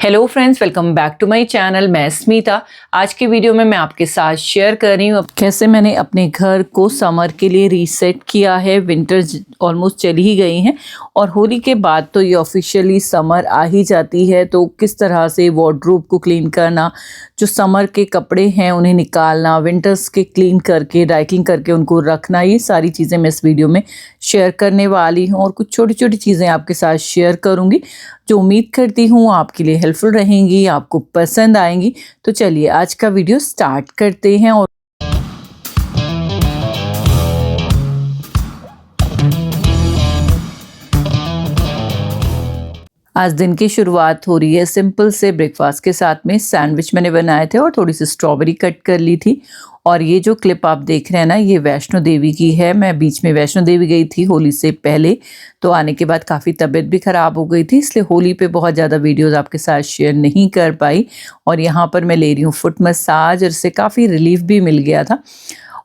Hello friends, welcome back to my channel. मैं स्मिता। आज की वीडियो में मैं आपके साथ शेयर कर रही हूँ कैसे मैंने अपने घर को समर के लिए रीसेट किया है। विंटर ऑलमोस्ट चली ही गई हैं और होली के बाद तो ये ऑफिशियली समर आ ही जाती है। तो किस तरह से वार्डरोब को क्लीन करना, जो समर के कपड़े हैं उन्हें निकालना, विंटर्स के क्लीन करके ड्राई क्लीन करके उनको रखना, ये सारी चीज़ें मैं इस वीडियो में शेयर करने वाली हूँ। और कुछ छोटी छोटी चीज़ें आपके साथ शेयर करूँगी जो उम्मीद करती हूँ आपके लिए हेल्पफुल रहेंगी, आपको पसंद आएंगी। तो चलिए आज का वीडियो स्टार्ट करते हैं। और आज दिन की शुरुआत हो रही है सिंपल से ब्रेकफास्ट के साथ में। सैंडविच मैंने बनाए थे और थोड़ी सी स्ट्रॉबेरी कट कर ली थी। और ये जो क्लिप आप देख रहे हैं ना, ये वैष्णो देवी की है। मैं बीच में वैष्णो देवी गई थी होली से पहले, तो आने के बाद काफ़ी तबीयत भी ख़राब हो गई थी, इसलिए होली पे बहुत ज़्यादा वीडियोस आपके साथ शेयर नहीं कर पाई। और यहाँ पर मैं ले रही हूँ फुट मसाज और इससे काफ़ी रिलीफ भी मिल गया था।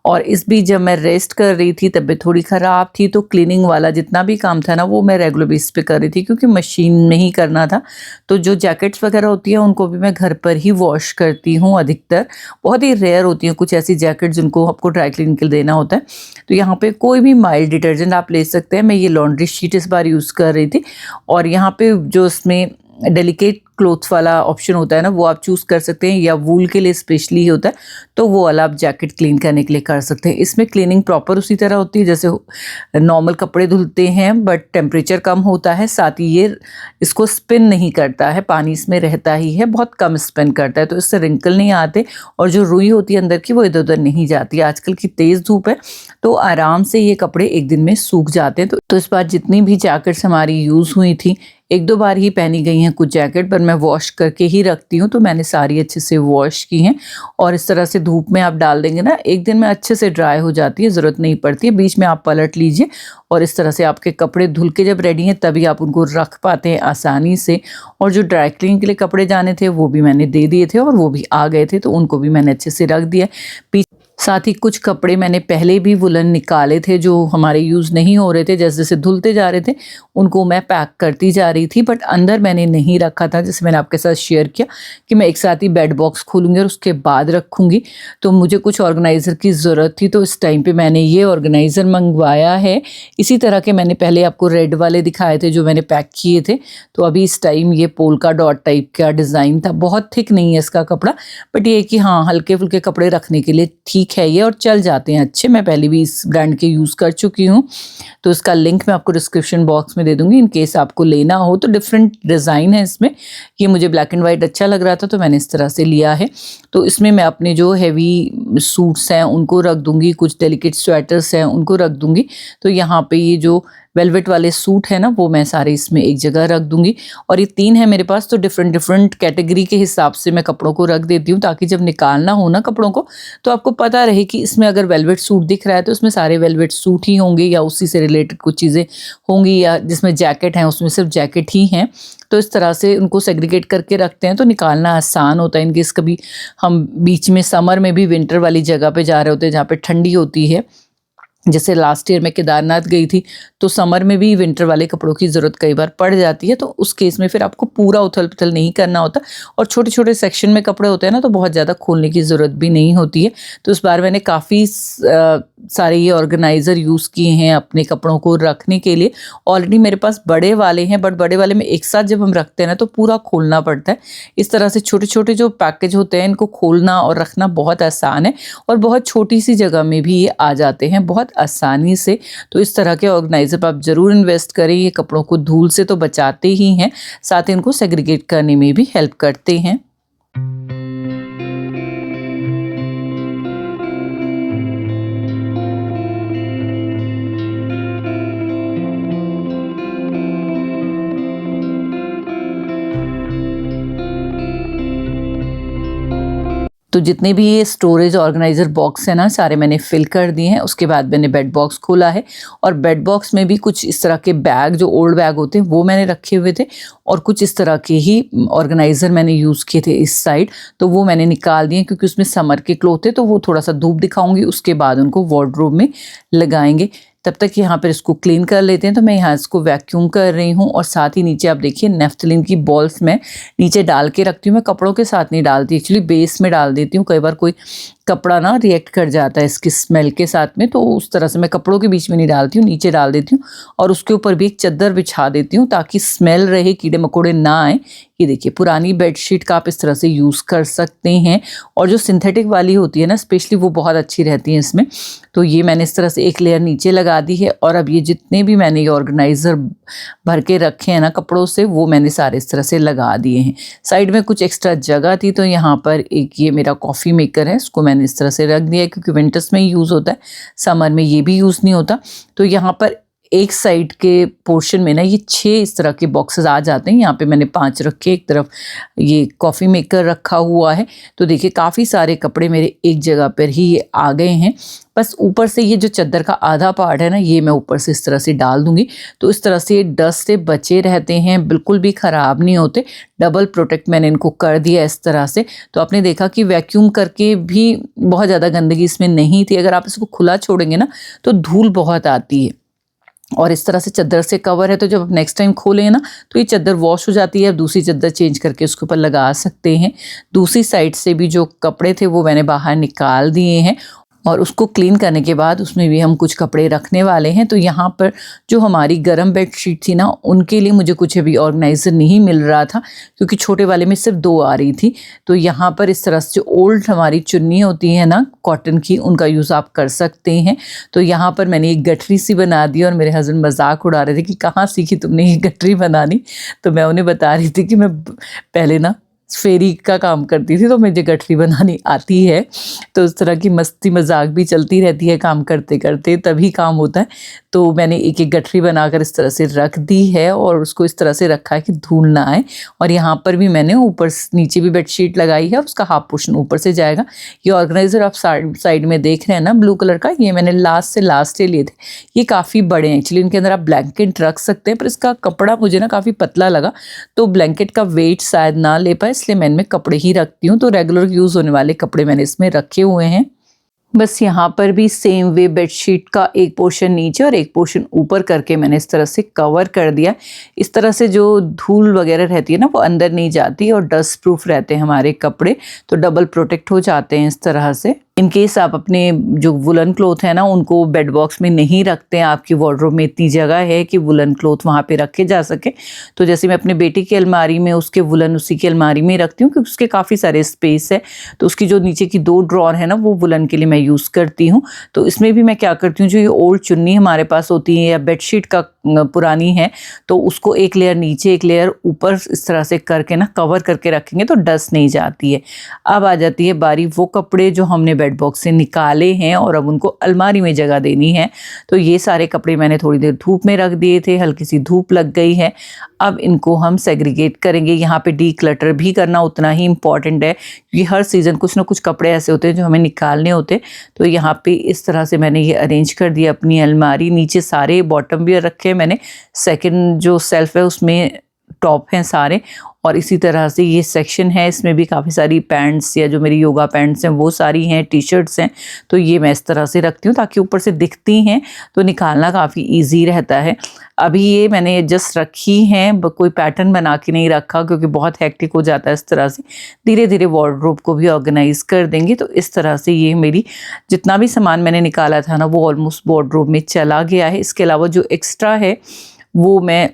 और इस बीच जब मैं रेस्ट कर रही थी, तबीयत थोड़ी ख़राब थी, तो क्लीनिंग वाला जितना भी काम था ना वो मैं रेगुलर बेसिस पे कर रही थी क्योंकि मशीन में ही करना था। तो जो जैकेट्स वगैरह होती हैं उनको भी मैं घर पर ही वॉश करती हूँ अधिकतर। बहुत ही रेयर होती हैं कुछ ऐसी जैकेट जिनको आपको ड्राई क्लीनिंग के लिए देना होता है। तो यहाँ पे कोई भी माइल्ड डिटर्जेंट आप ले सकते हैं। मैं ये लॉन्ड्री शीट इस बार यूज़ कर रही थी। और यहाँ पे जो इसमें डेलिकेट क्लोथ्स वाला ऑप्शन होता है ना, वो आप चूज़ कर सकते हैं, या वूल के लिए स्पेशली होता है तो वो वाला आप जैकेट क्लीन करने के लिए कर सकते हैं। इसमें क्लीनिंग प्रॉपर उसी तरह होती है जैसे नॉर्मल कपड़े धुलते हैं, बट टेम्परेचर कम होता है। साथ ही ये इसको स्पिन नहीं करता है, पानी इसमें रहता ही है, बहुत कम स्पिन करता है, तो इससे रिंकल नहीं आते और जो रुई होती है अंदर की वो इधर उधर नहीं जाती। आजकल की तेज़ धूप है तो आराम से ये कपड़े एक दिन में सूख जाते हैं। तो इस बार जितनी भी जैकेट्स हमारी यूज़ हुई थी, एक दो बार ही पहनी गई हैं कुछ जैकेट, पर मैं वॉश करके ही रखती हूँ, तो मैंने सारी अच्छे से वॉश की हैं। और इस तरह से धूप में आप डाल देंगे ना, एक दिन में अच्छे से ड्राई हो जाती है, ज़रूरत नहीं पड़ती है। बीच में आप पलट लीजिए और इस तरह से आपके कपड़े धुल के जब रेडी हैं तभी आप उनको रख पाते हैं आसानी से। और जो ड्राई क्लीनिंग के लिए कपड़े जाने थे वो भी मैंने दे दिए थे और वो भी आ गए थे, तो उनको भी मैंने अच्छे से रख दिया। साथ ही कुछ कपड़े मैंने पहले भी वुलन निकाले थे जो हमारे यूज़ नहीं हो रहे थे, जैसे जैसे धुलते जा रहे थे उनको मैं पैक करती जा रही थी, बट अंदर मैंने नहीं रखा था। जैसे मैंने आपके साथ शेयर किया कि मैं एक साथ ही बेड बॉक्स खोलूँगी और उसके बाद रखूँगी, तो मुझे कुछ ऑर्गेनाइज़र की ज़रूरत थी, तो इस टाइम पे मैंने ये ऑर्गेनाइज़र मंगवाया है। इसी तरह के मैंने पहले आपको रेड वाले दिखाए थे जो मैंने पैक किए थे। तो अभी इस टाइम ये पोल्का डॉट टाइप का डिज़ाइन था, बहुत थिक नहीं है इसका कपड़ा, बट ये कि हाँ हल्के फुल्के कपड़े रखने के लिए ठीक है ये, और चल जाते हैं अच्छे। मैं पहले भी इस ब्रांड के यूज़ कर चुकी हूँ, तो इसका लिंक मैं आपको डिस्क्रिप्शन बॉक्स में दे दूँगी इन केस आपको लेना हो। तो डिफरेंट डिज़ाइन है इसमें। ये मुझे ब्लैक एंड वाइट अच्छा लग रहा था तो मैंने इस तरह से लिया है। तो इसमें मैं अपने जो हैवी सूट्स हैं उनको रख दूँगी, कुछ डेलिकेट स्वेटर्स हैं उनको रख दूँगी। तो यहाँ पे ये जो वेलवेट वाले सूट है ना वो मैं सारे इसमें एक जगह रख दूंगी। और ये 3 है मेरे पास, तो डिफरेंट कैटेगरी के हिसाब से मैं कपड़ों को रख देती हूँ, ताकि जब निकालना हो ना कपड़ों को तो आपको पता रहे कि इसमें अगर वेलवेट सूट दिख रहा है तो उसमें सारे वेलवेट सूट ही होंगे, या उसी से रिलेटेड कुछ चीज़ें होंगी, या जिसमें जैकेट हैं उसमें सिर्फ जैकेट ही हैं। तो इस तरह से उनको सेग्रीगेट करके रखते हैं तो निकालना आसान होता है। इनकेस कभी हम बीच में समर में भी विंटर वाली जगह पे जा रहे होते हैं जहाँ पे ठंडी होती है, जैसे लास्ट ईयर मैं केदारनाथ गई थी, तो समर में भी विंटर वाले कपड़ों की ज़रूरत कई बार पड़ जाती है। तो उस केस में फिर आपको पूरा उथल पुथल नहीं करना होता, और छोटे छोटे सेक्शन में कपड़े होते हैं ना तो बहुत ज़्यादा खोलने की ज़रूरत भी नहीं होती है। तो इस बार मैंने काफ़ी सारे ये ऑर्गेनाइज़र यूज़ किए हैं अपने कपड़ों को रखने के लिए। ऑलरेडी मेरे पास बड़े वाले हैं, बट बड़े वाले में एक साथ जब हम रखते हैं ना तो पूरा खोलना पड़ता है। इस तरह से छोटे छोटे जो पैकेज होते हैं इनको खोलना और रखना बहुत आसान है, और बहुत छोटी सी जगह में भी ये आ जाते हैं बहुत आसानी से। तो इस तरह के ऑर्गेनाइज़र पर आप ज़रूर इन्वेस्ट करें। ये कपड़ों को धूल से तो बचाते ही हैं, साथ ही इनको सेग्रीगेट करने में भी हेल्प करते हैं। तो जितने भी ये स्टोरेज ऑर्गेनाइज़र बॉक्स है ना सारे मैंने फिल कर दिए हैं। उसके बाद मैंने बेड बॉक्स खोला है, और बेड बॉक्स में भी कुछ इस तरह के बैग जो ओल्ड बैग होते हैं वो मैंने रखे हुए थे, और कुछ इस तरह के ही ऑर्गेनाइज़र मैंने यूज़ किए थे इस साइड, तो वो मैंने निकाल दिए क्योंकि उसमें समर के क्लोथ थे, तो वो थोड़ा सा धूप दिखाऊंगी, उसके बाद उनको वार्डरोब में लगाएंगे तब तक यहाँ पर इसको क्लीन कर लेते हैं। तो मैं यहाँ इसको वैक्यूम कर रही हूँ और साथ ही नीचे आप देखिए नेफ्थलीन की बॉल्स मैं नीचे डाल के रखती हूँ। मैं कपड़ों के साथ नहीं डालती, एक्चुअली बेस में डाल देती हूँ। कई बार कोई कपड़ा ना रिएक्ट कर जाता है इसकी स्मेल के साथ में, तो उस तरह से मैं कपड़ों के बीच में नहीं डालती हूँ, नीचे डाल देती हूँ और उसके ऊपर भी एक चादर बिछा देती हूँ ताकि स्मेल रहे, कीड़े मकोड़े ना आए। ये देखिए पुरानी बेडशीट का आप इस तरह से यूज़ कर सकते हैं और जो सिंथेटिक वाली होती है ना स्पेशली वो बहुत अच्छी रहती है इसमें। तो ये मैंने इस तरह से एक लेयर नीचे लगा दी है और अब ये जितने भी मैंने ये ऑर्गेनाइज़र भर के रखे हैं ना कपड़ों से वो मैंने सारे इस तरह से लगा दिए हैं। साइड में कुछ एक्स्ट्रा जगह थी तो यहाँ पर एक ये मेरा कॉफ़ी मेकर है, इसको मैंने इस तरह से रख दिया है क्योंकि विंटर्स में ही यूज़ होता है, समर में ये भी यूज़ नहीं होता। तो यहाँ पर एक साइड के पोर्शन में ना ये 6 इस तरह के बॉक्सेस आ जाते हैं। यहाँ पे मैंने 5 रखे, एक तरफ ये कॉफ़ी मेकर रखा हुआ है। तो देखिए काफ़ी सारे कपड़े मेरे एक जगह पर ही ये आ गए हैं। बस ऊपर से ये जो चादर का आधा पार्ट है ना ये मैं ऊपर से इस तरह से डाल दूंगी, तो इस तरह से ये डस्ट से बचे रहते हैं, बिल्कुल भी ख़राब नहीं होते। डबल प्रोटेक्ट मैंने इनको कर दिया इस तरह से। तो आपने देखा कि वैक्यूम करके भी बहुत ज़्यादा गंदगी इसमें नहीं थी। अगर आप इसको खुला छोड़ेंगे ना तो धूल बहुत आती है और इस तरह से चादर से कवर है, तो जब आप नेक्स्ट टाइम खोलें ना तो ये चादर वॉश हो जाती है। अब दूसरी चादर चेंज करके उसके ऊपर लगा सकते हैं। दूसरी साइड से भी जो कपड़े थे वो मैंने बाहर निकाल दिए हैं और उसको क्लीन करने के बाद उसमें भी हम कुछ कपड़े रखने वाले हैं। तो यहाँ पर जो हमारी गर्म बेडशीट थी ना उनके लिए मुझे कुछ अभी ऑर्गेनाइज़र नहीं मिल रहा था क्योंकि छोटे वाले में सिर्फ 2 आ रही थी। तो यहाँ पर इस तरह से जो ओल्ड हमारी चुन्नी होती है ना कॉटन की, उनका यूज़ आप कर सकते हैं। तो यहाँ पर मैंने एक गठरी सी बना दी और मेरे हस्बैंड मजाक उड़ा रहे थे कि कहाँ सीखी तुमने ये गठरी बनानी। तो मैं उन्हें बता रही थी कि मैं पहले ना फेरी का काम करती थी तो मुझे गठरी बनानी आती है। तो उस तरह की मस्ती मजाक भी चलती रहती है काम करते करते, तभी काम होता है। तो मैंने एक एक गठरी बनाकर इस तरह से रख दी है और उसको इस तरह से रखा है कि धूल ना आए। और यहाँ पर भी मैंने ऊपर नीचे भी बेडशीट लगाई है, उसका हाफ पोर्शन ऊपर से जाएगा। ये ऑर्गेनाइज़र आप साइड में देख रहे हैं ना ब्लू कलर का, ये मैंने लास्ट लिए थे। ये काफ़ी बड़े हैं एक्चुअली, इनके अंदर आप ब्लैंकेट रख सकते हैं पर इसका कपड़ा मुझे ना काफ़ी पतला लगा तो ब्लैंकेट का वेट शायद ना ले पाए, इसलिए मैं इनमें कपड़े ही रखती हूँ। तो रेगुलर यूज़ होने वाले कपड़े मैंने इसमें रखे हुए हैं। बस यहाँ पर भी सेम वे बेडशीट का एक पोर्शन नीचे और एक पोर्शन ऊपर करके मैंने इस तरह से कवर कर दिया। इस तरह से जो धूल वगैरह रहती है ना वो अंदर नहीं जाती और डस्ट प्रूफ रहते हैं हमारे कपड़े, तो डबल प्रोटेक्ट हो जाते हैं इस तरह से। इन केस आप अपने जो वुलन क्लोथ है ना उनको बेड बॉक्स में नहीं रखते हैं, आपकी वार्डरोब में इतनी जगह है कि वुलन क्लोथ वहाँ पे रखे जा सके, तो जैसे मैं अपने बेटी की अलमारी में उसके वुलन उसी की अलमारी में रखती हूँ क्योंकि उसके काफ़ी सारे स्पेस है। तो उसकी जो नीचे की 2 ड्रॉर है ना वो वुलन के लिए मैं यूज़ करती हूँ। तो इसमें भी मैं क्या करती हूँ, जो ये ओल्ड चुन्नी हमारे पास होती है या बेडशीट का पुरानी है तो उसको एक लेयर नीचे एक लेयर ऊपर इस तरह से करके ना कवर करके रखेंगे तो डस्ट नहीं जाती है। अब आ जाती है बारी वो कपड़े जो हमने बेड बॉक्स से निकाले हैं और अब उनको अलमारी में जगह देनी है। तो ये सारे कपड़े मैंने थोड़ी देर धूप में रख दिए थे, हल्की सी धूप लग गई है। अब इनको हम सेग्रीगेट करेंगे। यहाँ पे डीक्लटर भी करना उतना ही इम्पॉर्टेंट है क्योंकि हर सीज़न कुछ ना कुछ कपड़े ऐसे होते हैं जो हमें निकालने होते। तो यहाँ पे इस तरह से मैंने ये अरेंज कर दिया अपनी अलमारी। नीचे सारे बॉटम वियर रखे मैंने, सेकंड जो सेल्फ है उसमें टॉप हैं सारे, और इसी तरह से ये सेक्शन है, इसमें भी काफ़ी सारी पैंट्स या जो मेरी योगा पैंट्स हैं वो सारी हैं, टी शर्ट्स हैं। तो ये मैं इस तरह से रखती हूँ ताकि ऊपर से दिखती हैं तो निकालना काफ़ी इजी रहता है। अभी ये मैंने जस्ट रखी हैं, कोई पैटर्न बना के नहीं रखा क्योंकि बहुत हेक्टिक हो जाता है इस तरह से। धीरे धीरे वार्डरोब को भी ऑर्गेनाइज कर देंगे। तो इस तरह से ये मेरी जितना भी सामान मैंने निकाला था ना वो ऑलमोस्ट वार्डरोब में चला गया है। इसके अलावा जो एक्स्ट्रा है वो मैं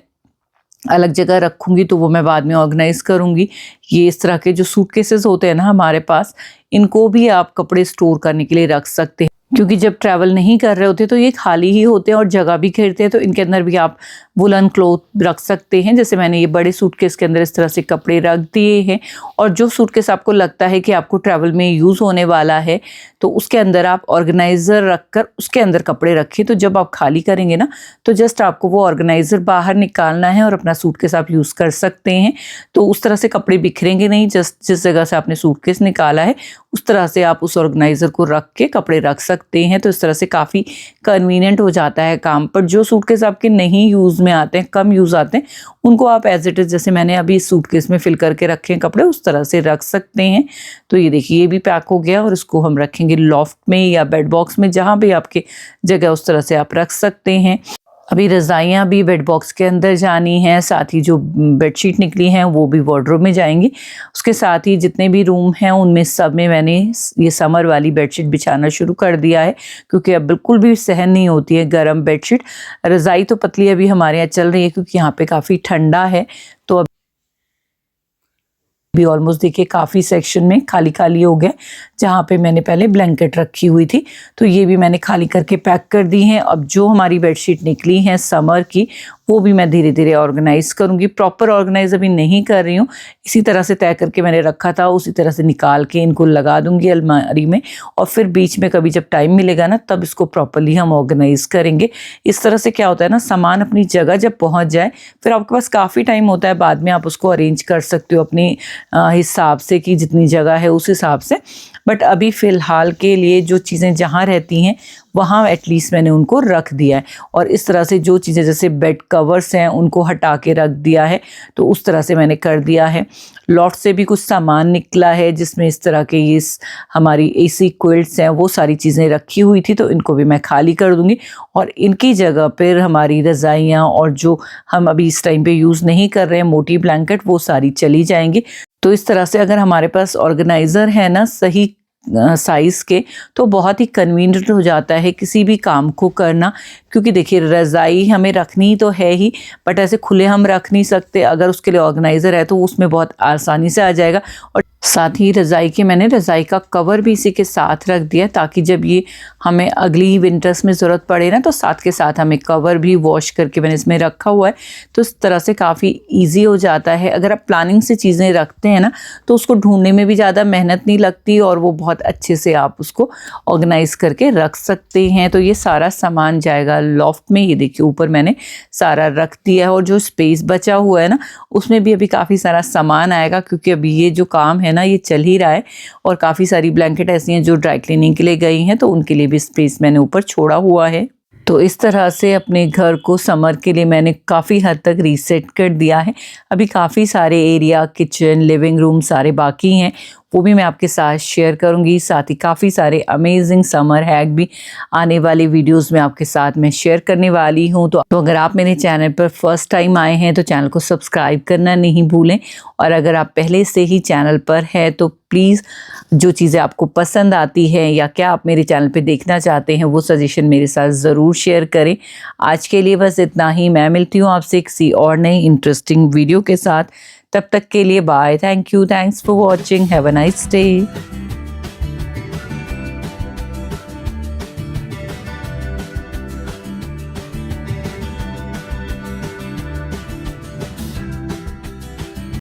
अलग जगह रखूँगी, तो वो मैं बाद में ऑर्गेनाइज़ करूँगी। ये इस तरह के जो सूटकेसेस होते हैं ना हमारे पास, इनको भी आप कपड़े स्टोर करने के लिए रख सकते हैं क्योंकि जब ट्रैवल नहीं कर रहे होते तो ये खाली ही होते हैं और जगह भी घेरते हैं। तो इनके अंदर भी आप वुलन क्लॉथ रख सकते हैं। जैसे मैंने ये बड़े सूटकेस के अंदर इस तरह से कपड़े रख दिए हैं, और जो सूटकेस आपको लगता है कि आपको ट्रैवल में यूज़ होने वाला है तो उसके अंदर आप ऑर्गेनाइज़र रखकर उसके अंदर कपड़े रखें। तो जब आप खाली करेंगे ना तो जस्ट आपको वो ऑर्गेनाइज़र बाहर निकालना है और अपना सूटकेस आप यूज़ कर सकते हैं। तो उस तरह से कपड़े बिखरेंगे नहीं। जस्ट जिस जगह से आपने सूटकेस निकाला है उस तरह से आप उस ऑर्गेनाइज़र को रख के कपड़े रख सकते हैं। तो इस तरह से काफ़ी कन्वीनियंट हो जाता है काम। पर जो सूटकेस आपके नहीं यूज़ में आते हैं, कम यूज़ आते हैं, उनको आप एज इट इज़ जैसे मैंने अभी सूटकेस में फिल करके रखे हैं कपड़े, उस तरह से रख सकते हैं। तो ये देखिए ये भी पैक हो गया और इसको हम रखेंगे लॉफ्ट में या बेड बॉक्स में, जहाँ भी आपके जगह उस तरह से आप रख सकते हैं। अभी रज़ाइयाँ भी बेड बॉक्स के अंदर जानी हैं, साथ ही जो बेडशीट निकली हैं वो भी वार्डरोब में जाएंगी। उसके साथ ही जितने भी रूम हैं उनमें सब में मैंने ये समर वाली बेडशीट बिछाना शुरू कर दिया है, क्योंकि अब बिल्कुल भी सहन नहीं होती है गर्म बेडशीट। रज़ाई तो पतली अभी हमारे यहाँ चल रही है क्योंकि यहाँ पे काफ़ी ठंडा है, तो भी ऑलमोस्ट देखिए काफ़ी सेक्शन में खाली खाली हो गए, जहाँ पे मैंने पहले ब्लैंकेट रखी हुई थी, तो ये भी मैंने खाली करके पैक कर दी हैं। अब जो हमारी बेडशीट निकली हैं समर की, वो भी मैं धीरे धीरे ऑर्गेनाइज करूँगी। प्रॉपर ऑर्गेनाइज अभी नहीं कर रही हूँ, इसी तरह से तय करके मैंने रखा था, उसी तरह से निकाल के इनको लगा दूँगी अलमारी में, और फिर बीच में कभी जब टाइम मिलेगा ना तब इसको प्रॉपरली हम ऑर्गेनाइज करेंगे। इस तरह से क्या होता है ना, सामान अपनी जगह जब पहुँच जाए फिर आपके पास काफ़ी टाइम होता है, बाद में आप उसको अरेंज कर सकते हो अपनी हिसाब से कि जितनी जगह है उस हिसाब से। बट अभी फ़िलहाल के लिए जो चीज़ें जहाँ रहती हैं वहाँ एटलीस्ट मैंने उनको रख दिया है, और इस तरह से जो चीज़ें जैसे बेड कवर्स हैं उनको हटा के रख दिया है, तो उस तरह से मैंने कर दिया है। लॉफ्ट से भी कुछ सामान निकला है जिसमें इस तरह के ये हमारी एसी क्विल्ट्स हैं, वो सारी चीज़ें रखी हुई थी, तो इनको भी मैं खाली कर दूँगी और इनकी जगह पर हमारी रज़ाइयाँ और जो हम अभी इस टाइम पे यूज़ नहीं कर रहे हैं मोटी ब्लैंकेट, वो सारी चली जाएंगी। तो इस तरह से अगर हमारे पास ऑर्गेनाइज़र है ना सही साइज़ के, तो बहुत ही कन्वीनियंट हो जाता है किसी भी काम को करना। क्योंकि देखिए रज़ाई हमें रखनी तो है ही, बट ऐसे खुले हम रख नहीं सकते, अगर उसके लिए ऑर्गेनाइज़र है तो उसमें बहुत आसानी से आ जाएगा। और साथ ही रज़ाई के मैंने रज़ाई का कवर भी इसी के साथ रख दिया, ताकि जब ये हमें अगली विंटर्स में ज़रूरत पड़े ना, तो साथ के साथ हमें कवर भी वॉश करके मैंने इसमें रखा हुआ है। तो इस तरह से काफ़ी ईजी हो जाता है। अगर आप प्लानिंग से चीज़ें रखते हैं ना, तो उसको ढूंढने में भी ज़्यादा मेहनत नहीं लगती और वो बहुत अच्छे से आप उसको ऑर्गेनाइज़ करके रख सकते हैं। तो ये सारा सामान जाएगा लॉफ्ट में। ये देखिए ऊपर मैंने सारा रख दिया है, और जो स्पेस बचा हुआ है ना उसमें भी अभी काफ़ी सारा सामान आएगा, क्योंकि अभी ये जो काम है ना ये चल ही रहा है, और काफ़ी सारी ब्लैंकेट ऐसी हैं जो ड्राई क्लीनिंग के लिए गई हैं, तो उनके लिए भी स्पेस मैंने ऊपर छोड़ा हुआ है। तो इस तरह से अपने घर को समर के लिए मैंने काफ़ी हद तक रीसेट कर दिया है। अभी काफ़ी सारे एरिया, किचन, लिविंग रूम सारे बाकी हैं, वो भी मैं आपके साथ शेयर करूंगी। साथ ही काफ़ी सारे अमेजिंग समर हैक भी आने वाली वीडियोस में आपके साथ मैं शेयर करने वाली हूं। तो अगर आप मेरे चैनल पर फर्स्ट टाइम आए हैं तो चैनल को सब्सक्राइब करना नहीं भूलें, और अगर आप पहले से ही चैनल पर हैं तो प्लीज़ जो चीज़ें आपको पसंद आती हैं या क्या आप मेरे चैनल पे देखना चाहते हैं वो सजेशन मेरे साथ ज़रूर शेयर करें। आज के लिए बस इतना ही। मैं मिलती हूँ आपसे किसी और नई इंटरेस्टिंग वीडियो के साथ। तब तक के लिए bye. Thank you, thanks for watching, have a nice day.